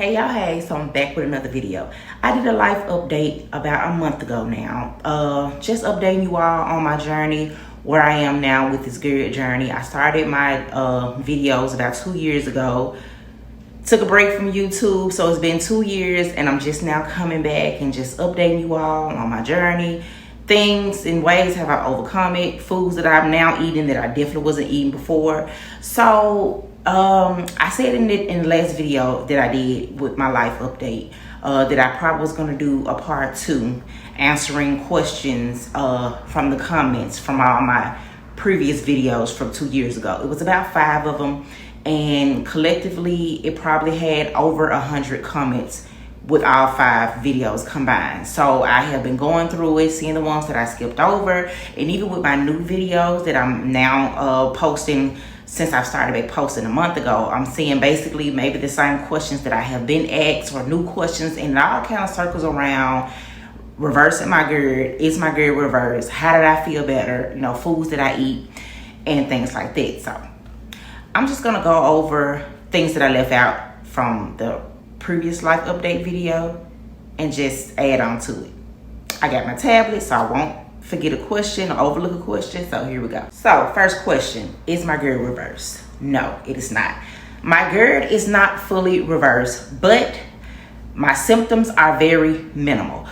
Hey y'all, hey, so I'm back with another video. I did a life update about a month ago now. Just updating you all on my journey, where I am now with this Gerd journey. I started my videos about 2 years ago. Took a break from YouTube, so it's been 2 years and I'm just now coming back and just updating you all on my journey. Things and ways have I overcome it, foods that I'm now eating that I definitely wasn't eating before. So I said in the last video that I did with my life update that I probably was going to do a part 2 answering questions from the comments from all my previous videos from 2 years ago. It was about 5 of them, and collectively it probably had over 100 comments with all 5 videos combined. So I have been going through it, seeing the ones that I skipped over, and even with my new videos that I'm now posting since I've started back posting a month ago, I'm seeing basically maybe the same questions that I have been asked or new questions, and it all kind of circles around reversing my Gerd. Is my Gerd reversed? How did I feel better? You know, foods that I eat and things like that. So I'm just gonna go over things that I left out from the previous life update video and just add on to it. I got my tablet so I won't forget a question or overlook a question. So here we go. So first question, is my Gerd reversed? No, it is not. My Gerd is not fully reversed, but my symptoms are very minimal.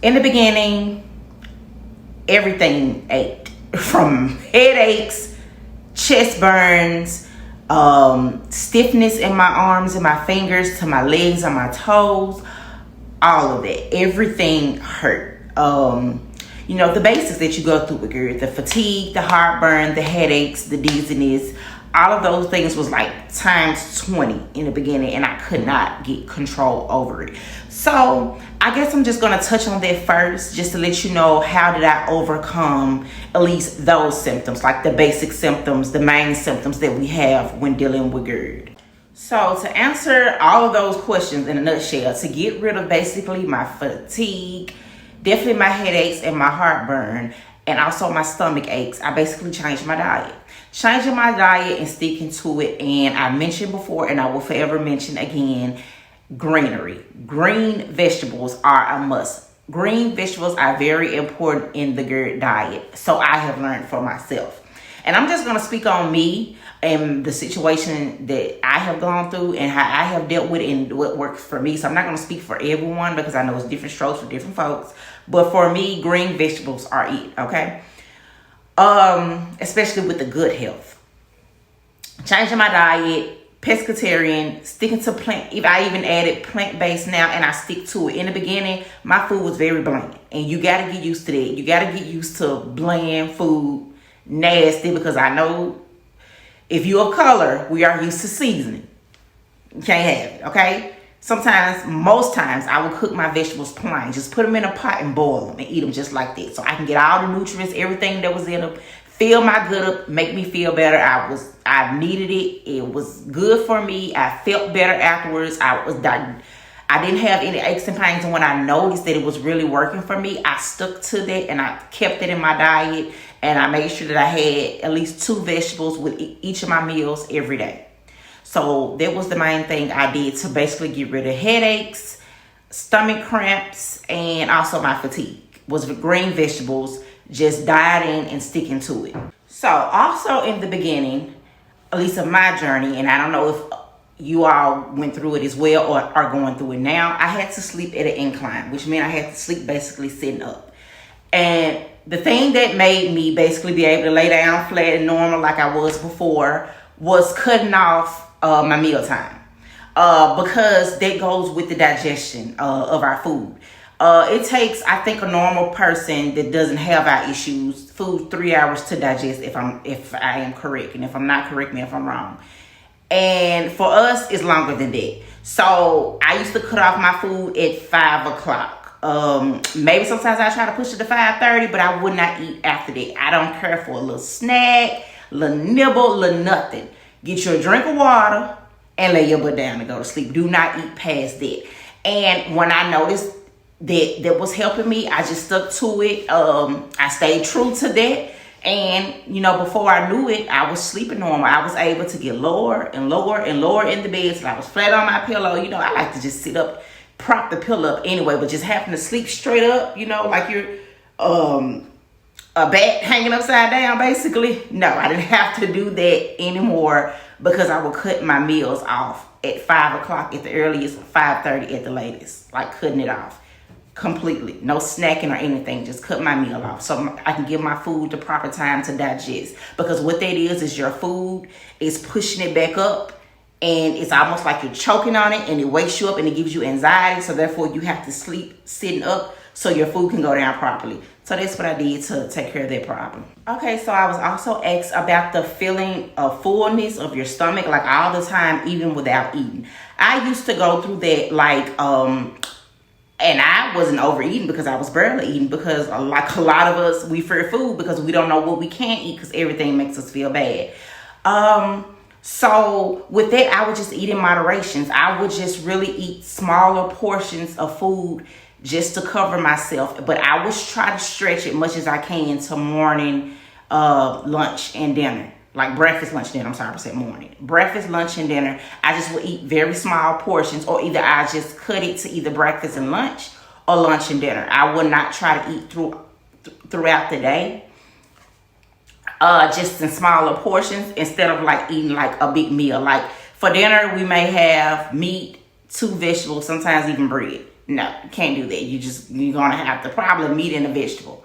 In the beginning, everything ached, from headaches, chest burns, stiffness in my arms and my fingers to my legs and my toes, all of that. Everything hurt. You know, the basics that you go through with Gerd, the fatigue, the heartburn, the headaches, the dizziness, all of those things was like times 20 in the beginning, and I could not get control over it. So I guess I'm just gonna touch on that first, just to let you know how did I overcome at least those symptoms, like the basic symptoms, the main symptoms that we have when dealing with Gerd. So to answer all of those questions in a nutshell, to get rid of basically my fatigue, definitely my headaches and my heartburn, and also my stomach aches, I basically changed my diet. Changing my diet and sticking to it, and I mentioned before and I will forever mention again, greenery. Green vegetables are a must. Green vegetables are very important in the Gerd diet, so I have learned for myself. And I'm just going to speak on me and the situation that I have gone through and how I have dealt with it and what works for me. So I'm not going to speak for everyone because I know it's different strokes for different folks. But for me, green vegetables are it, okay? Especially with the good health. Changing my diet, pescatarian, sticking to plant. If I even added plant-based now, and I stick to it. In the beginning, my food was very bland, and you got to get used to that. You got to get used to bland food, nasty, because I know if you're of color, we are used to seasoning. You can't have it, okay? Sometimes, most times, I will cook my vegetables plain. Just put them in a pot and boil them and eat them just like that. So I can get all the nutrients, everything that was in them, fill my gut up, make me feel better. I needed it. It was good for me. I felt better afterwards. I didn't have any aches and pains. And when I noticed that it was really working for me, I stuck to that and I kept it in my diet. And I made sure that I had at least 2 vegetables with each of my meals every day. So that was the main thing I did to basically get rid of headaches, stomach cramps, and also my fatigue. Was with green vegetables, just dieting and sticking to it. So also in the beginning, at least of my journey, and I don't know if you all went through it as well or are going through it now, I had to sleep at an incline, which meant I had to sleep basically sitting up. And the thing that made me basically be able to lay down flat and normal like I was before was cutting off my meal time, because that goes with the digestion of our food. It takes, I think, a normal person that doesn't have our issues, food 3 hours to digest, if I am correct, and if I'm not, correct me if I'm wrong. And for us, it's longer than that. So I used to cut off my food at 5 o'clock. Maybe sometimes I try to push it to 5:30, but I would not eat after that. I don't care for a little snack, little nibble, little nothing. Get you a drink of water and lay your butt down and go to sleep. Do not eat past that. And when I noticed that was helping me, I just stuck to it. I stayed true to that. And, you know, before I knew it, I was sleeping normal. I was able to get lower and lower and lower in the bed till I was flat on my pillow. You know, I like to just sit up, prop the pillow up anyway, but just having to sleep straight up, you know, like you're a bat hanging upside down, basically. No, I didn't have to do that anymore because I would cut my meals off at 5 o'clock at the earliest, 5:30 at the latest. Like cutting it off completely. No snacking or anything. Just cut my meal off so I can give my food the proper time to digest. Because what that is your food is pushing it back up. And it's almost like you're choking on it, and it wakes you up and it gives you anxiety. So therefore you have to sleep sitting up so your food can go down properly. So that's what I did to take care of that problem. Okay, so I was also asked about the feeling of fullness of your stomach, like all the time, even without eating. I used to go through that, like, and I wasn't overeating because I was barely eating, because like a lot of us, we fear food because we don't know what we can't eat because everything makes us feel bad. So with that, I would just eat in moderations. I would just really eat smaller portions of food just to cover myself. But I would try to stretch as much as I can to morning, lunch, and dinner. Like breakfast, lunch, dinner. I'm sorry, I said morning. Breakfast, lunch, and dinner. I just would eat very small portions, or either I just cut it to either breakfast and lunch or lunch and dinner. I would not try to eat throughout the day. Just in smaller portions instead of like eating like a big meal. Like for dinner, we may have meat, 2 vegetables, sometimes even bread. No, you can't do that. You're gonna have the problem meat and a vegetable.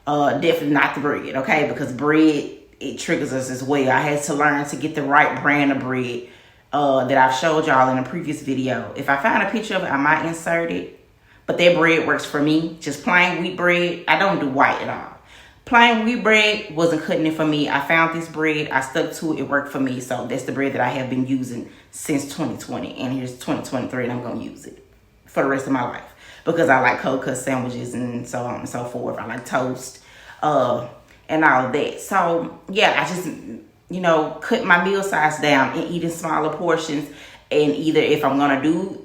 Definitely not the bread, okay? Because bread, it triggers us as well. I had to learn to get the right brand of bread that I've showed y'all in a previous video. If I find a picture of it, I might insert it. But that bread works for me. Just plain wheat bread. I don't do white at all. Plain wheat bread wasn't cutting it for me. I found this bread. I stuck to it. It worked for me. So that's the bread that I have been using since 2020. And here's 2023, and I'm going to use it for the rest of my life. Because I like cold cut sandwiches and so on and so forth. I like toast and all of that. So, yeah, I just, you know, cut my meal size down and eat in smaller portions. And either if I'm going to do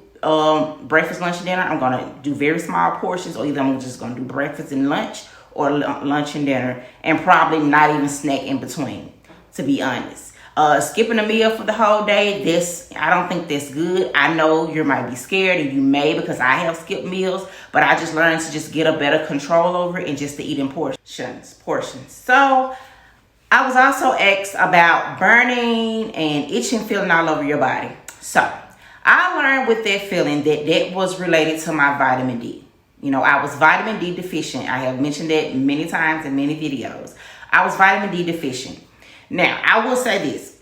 breakfast, lunch, and dinner, I'm going to do very small portions. Or either I'm just going to do breakfast and lunch, or lunch and dinner, and probably not even snack in between, to be honest. Skipping a meal for the whole day, I don't think that's good. I know you might be scared, and you may, because I have skipped meals, but I just learned to just get a better control over it and just to eat in portions. So I was also asked about burning and itching feeling all over your body. So I learned with that feeling that was related to my vitamin D. You know, I was vitamin D deficient. I have mentioned that many times in many videos. I was vitamin D deficient. Now, I will say this.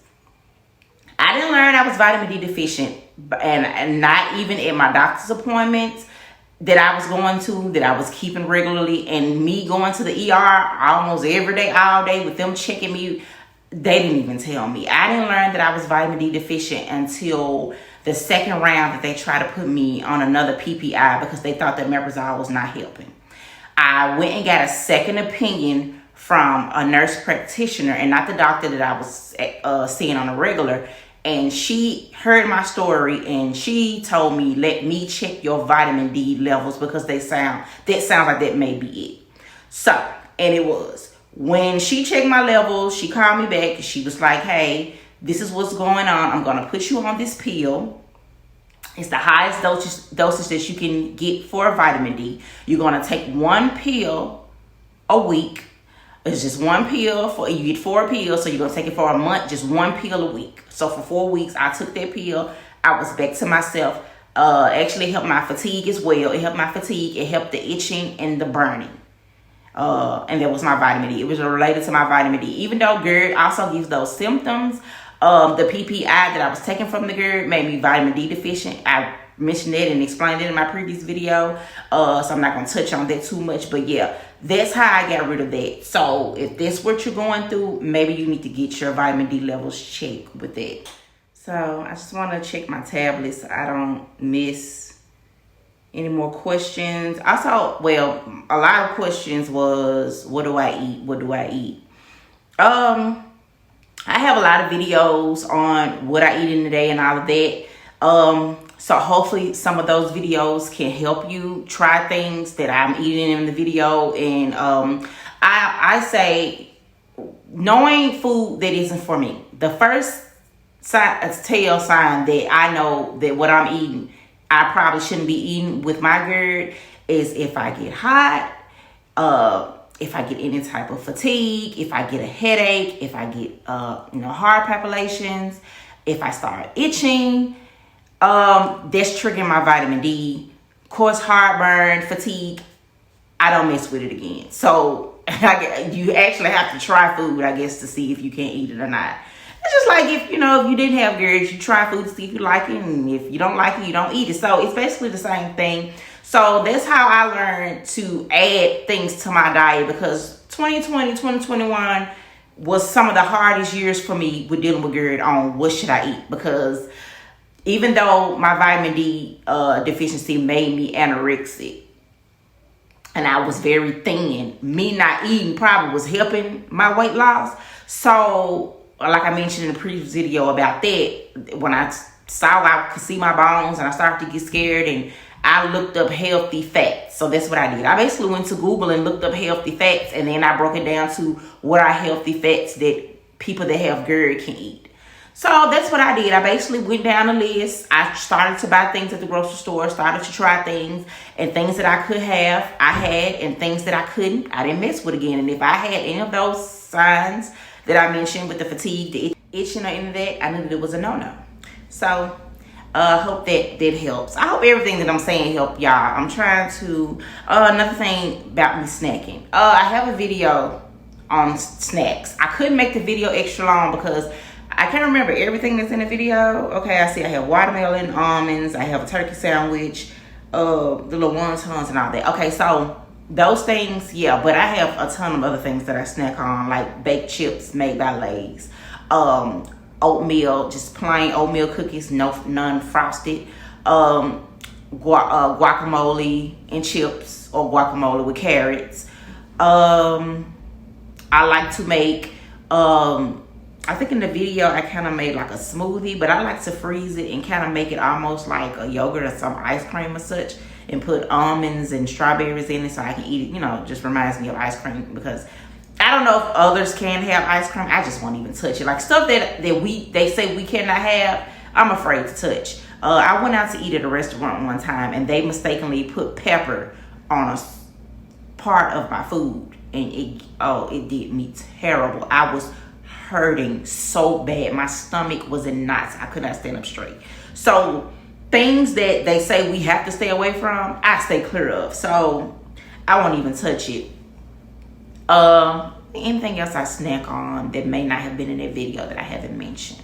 I didn't learn I was vitamin D deficient, and not even at my doctor's appointments that I was going to, that I was keeping regularly, and me going to the ER almost every day, all day, with them checking me. They didn't even tell me. I didn't learn that I was vitamin D deficient until the second round that they tried to put me on another PPI because they thought that omeprazole was not helping. I went and got a second opinion from a nurse practitioner, and not the doctor that I was seeing on a regular. And she heard my story, and she told me, let me check your vitamin D levels because that sounds like that may be it. So, and it was. When she checked my levels, she called me back and she was like, hey, this is what's going on. I'm going to put you on this pill. It's the highest dosage that you can get for vitamin D. You're going to take 1 pill a week. It's just 1 pill. You get 4 pills, so you're going to take it for a month, just 1 pill a week. So for 4 weeks, I took that pill. I was back to myself. Actually, it helped my fatigue as well. It helped my fatigue. It helped the itching and the burning. And that was my vitamin D. It was related to my vitamin D. Even though Gerd also gives those symptoms, the PPI that I was taking from the Gerd made me vitamin D deficient. I mentioned that and explained it in my previous video. So I'm not going to touch on that too much. But yeah, that's how I got rid of that. So if that's what you're going through, maybe you need to get your vitamin D levels checked with that. So I just want to check my tablets so I don't miss any more questions. Also, well, a lot of questions was, what do I eat? What do I eat? I have a lot of videos on what I eat in the day and all of that. So hopefully some of those videos can help you try things that I'm eating in the video. And I say knowing food that isn't for me. The first tell sign that I know that what I'm eating, I probably shouldn't be eating with my GERD is if I get hot, if I get any type of fatigue, if I get a headache, if I get heart palpitations, if I start itching, that's triggering my vitamin D. Of course, heartburn, fatigue, I don't mess with it again. So you actually have to try food, I guess, to see if you can eat it or not. It's just like if you didn't have GERD, you try food to see if you like it, and if you don't like it, you don't eat it. So it's basically the same thing. So that's how I learned to add things to my diet, because 2020, 2021 was some of the hardest years for me with dealing with GERD on what should I eat. Because even though my vitamin D deficiency made me anorexic, and I was very thin, me not eating probably was helping my weight loss. So like I mentioned in the previous video about that, when I saw I could see my bones and I started to get scared, and I looked up healthy fats. So that's what I did. I basically went to Google and looked up healthy fats, and then I broke it down to what are healthy fats that people that have GERD can eat. So that's what I did. I basically went down a list. I started to buy things at the grocery store, started to try things, and things that I could have, I had, and things that I couldn't, I didn't mess with again. And if I had any of those signs that I mentioned with the fatigue, the itching, or any of that, I knew that it was a no-no. So hope that helps. I hope everything that I'm saying helped y'all. I'm trying to, another thing about me snacking. I have a video on snacks. I couldn't make the video extra long because I can't remember everything that's in the video. Okay, I see I have watermelon, almonds, I have a turkey sandwich, the little wontons and all that. Okay, so those things, yeah, but I have a ton of other things that I snack on, like baked chips made by Lay's, oatmeal, just plain oatmeal cookies, none frosted, guacamole and chips, or guacamole with carrots. I like to make, I think in the video I kind of made like a smoothie, but I like to freeze it and kind of make it almost like a yogurt or some ice cream or such, and put almonds and strawberries in it so I can eat it. Just reminds me of ice cream, because I don't know if others can have ice cream. I just won't even touch it. Like stuff that they say we cannot have, I'm afraid to touch. I went out to eat at a restaurant one time, and they mistakenly put pepper on a part of my food, and it did me terrible. I was hurting so bad. My stomach was in knots. I could not stand up straight. So things that they say we have to stay away from, I stay clear of. So I won't even touch it. Anything else I snack on that may not have been in that video that I haven't mentioned?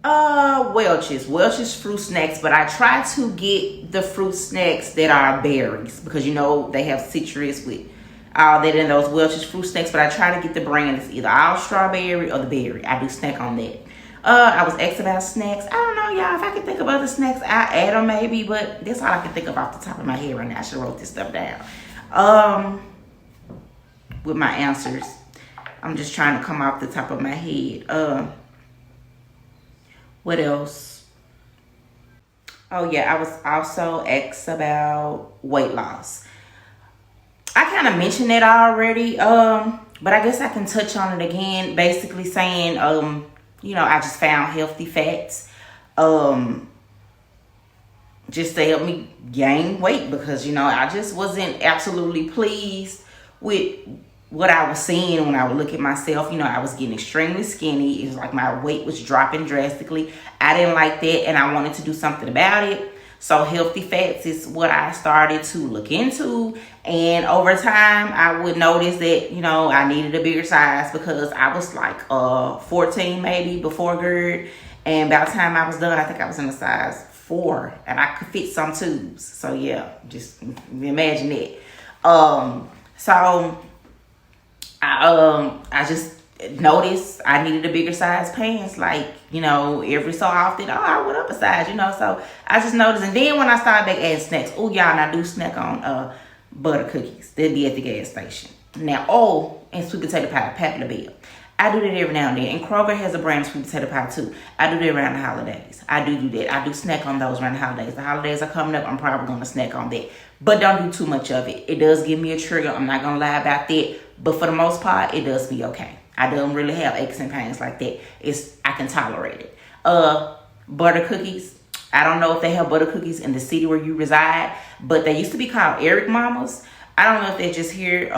Welch's fruit snacks, but I try to get the fruit snacks that are berries, because they have citrus with all that in those Welch's fruit snacks, but I try to get the brand that's either all strawberry or the berry. I do snack on that. I was asked about snacks. I don't know, y'all. If I could think of other snacks, I add them maybe, but that's all I can think of off the top of my head right now. I should have wrote this stuff down. With my answers, I'm just trying to come off the top of my head. What else? Oh yeah, I was also asked about weight loss. I kind of mentioned that already, but I guess I can touch on it again. Basically saying, I just found healthy fats, just to help me gain weight, because I just wasn't absolutely pleased with what I was seeing when I would look at myself. I was getting extremely skinny. It was like my weight was dropping drastically. I didn't like that, and I wanted to do something about it. So healthy fats is what I started to look into. And over time, I would notice that, I needed a bigger size, because I was like 14 maybe before GERD. And by the time I was done, I think I was in a size 4, and I could fit some tubes. So yeah, just imagine that. So I just noticed I needed a bigger size pants, like, every so often. I went up a size, so I just noticed. And then when I started back adding snacks, y'all, and I do snack on butter cookies. They'll be at the gas station. Now, and sweet potato pie, Papa Bell. I do that every now and then. And Kroger has a brand of sweet potato pie too. I do that around the holidays. I do that. I do snack on those around the holidays. The holidays are coming up. I'm probably going to snack on that. But don't do too much of it. It does give me a trigger. I'm not going to lie about that. but for the most part, it does be okay. I don't really have aches and pains like that. I can tolerate it. Butter cookies. I don't know if they have butter cookies in the city where you reside, but they used to be called Eric Mamas. I don't know if they're just here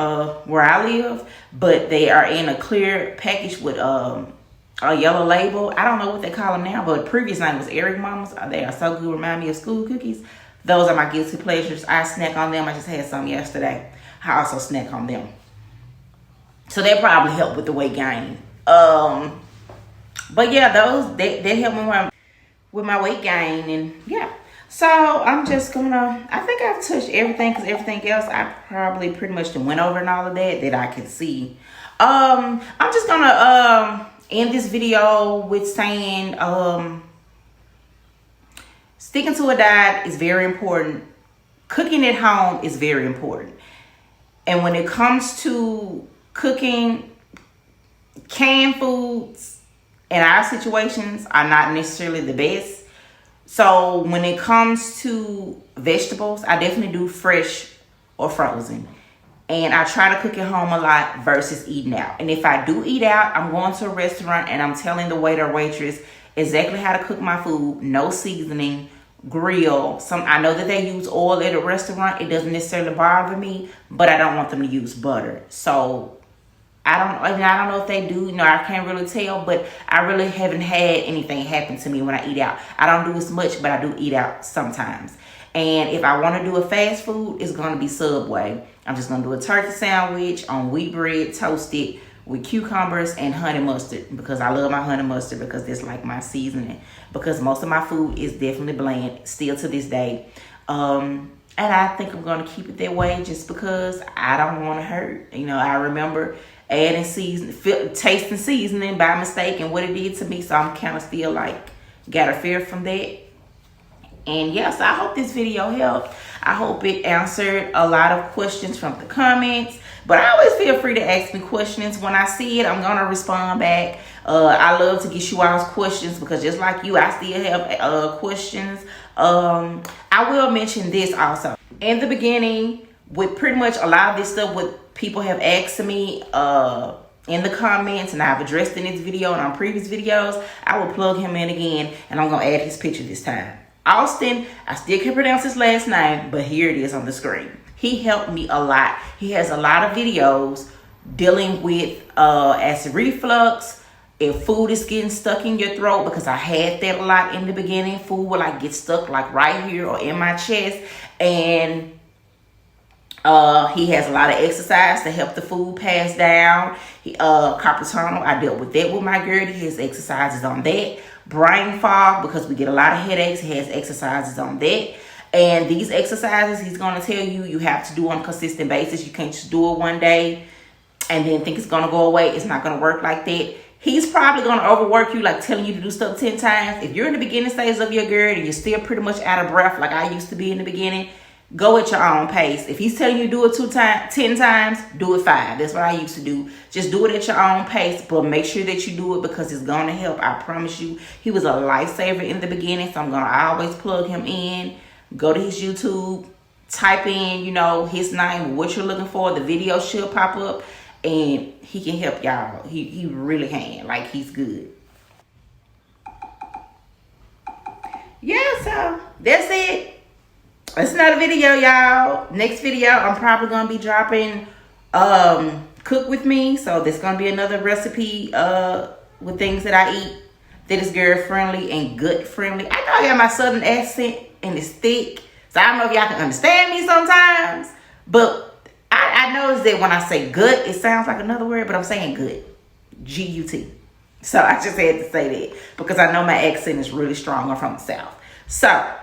where I live, but they are in a clear package with a yellow label. I don't know what they call them now, but the previous name was Eric Mamas. They are so good, remind me of school cookies. Those are my guilty pleasures. I snack on them. I just had some yesterday. I also snack on them. So they probably help with the weight gain. But yeah, those they help me with my weight gain, and yeah. So I'm just gonna, I think I've touched everything, because everything else I probably pretty much went over and all of that I can see. I'm just gonna end this video with saying sticking to a diet is very important. Cooking at home is very important. And when it comes to cooking, canned foods in our situations are not necessarily the best. So when it comes to vegetables, I definitely do fresh or frozen. And I try to cook at home a lot versus eating out. And if I do eat out, I'm going to a restaurant and I'm telling the waiter or waitress exactly how to cook my food. No seasoning, grill. I know that they use oil at a restaurant. It doesn't necessarily bother me, but I don't want them to use butter. So I don't know if they do. I can't really tell, but I really haven't had anything happen to me when I eat out. I don't do as much, but I do eat out sometimes. And if I want to do a fast food, it's going to be Subway. I'm just going to do a turkey sandwich on wheat bread, toasted with cucumbers and honey mustard, because I love my honey mustard, because it's like my seasoning, because most of my food is definitely bland still to this day. And I think I'm going to keep it that way just because I don't want to hurt. I remember adding tasting seasoning by mistake and what it did to me. So I'm kind of still got a fear from that. And yes, I hope this video helped. I hope it answered a lot of questions from the comments. But I always feel free to ask me questions. When I see it, I'm going to respond back. I love to get you all's questions, because just like you, I still have questions. I will mention this also. In the beginning, with pretty much a lot of this stuff, what people have asked me in the comments, and I've addressed in this video and on previous videos, I will plug him in again, and I'm going to add his picture this time. Austin, I still can't pronounce his last name, but here it is on the screen. He helped me a lot. He has a lot of videos dealing with acid reflux, if food is getting stuck in your throat, because I had that a lot in the beginning. Food will get stuck right here or in my chest. And he has a lot of exercise to help the food pass down. Carpal tunnel, I dealt with that with my Gerd. He has exercises on that. Brain fog, because we get a lot of headaches. He has exercises on that. And these exercises, he's going to tell you have to do on a consistent basis. You can't just do it one day and then think it's going to go away. It's not going to work like that. He's probably going to overwork you, telling you to do stuff 10 times. If you're in the beginning stages of your Gerd and you're still pretty much out of breath like I used to be in the beginning, go at your own pace. If he's telling you to do it 10 times, do it 5. That's what I used to do. Just do it at your own pace, but make sure that you do it, because it's going to help. I promise you. He was a lifesaver in the beginning, so I'm going to always plug him in. Go to his YouTube, type in, his name, what you're looking for. The video should pop up, and he can help y'all. He really can. He's good. Yeah, so that's it. It's another video, y'all. Next video, I'm probably going to be dropping cook with me. So there's going to be another recipe with things that I eat that is Gerd friendly and gut friendly. I know I got my southern accent and it's thick, so I don't know if y'all can understand me sometimes, but I noticed that when I say gut, it sounds like another word, but I'm saying good, G-U-T. So I just had to say that because I know my accent is really strong. I'm from the South. So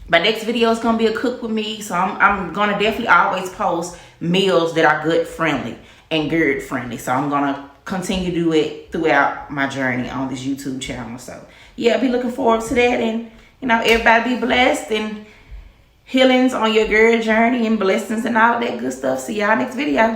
my next video is going to be a cook with me. So I'm going to definitely always post meals that are gut friendly and Gerd friendly. So I'm going to continue to do it throughout my journey on this YouTube channel. So yeah, I'll be looking forward to that. And everybody be blessed and healings on your Gerd journey and blessings and all that good stuff. See y'all next video.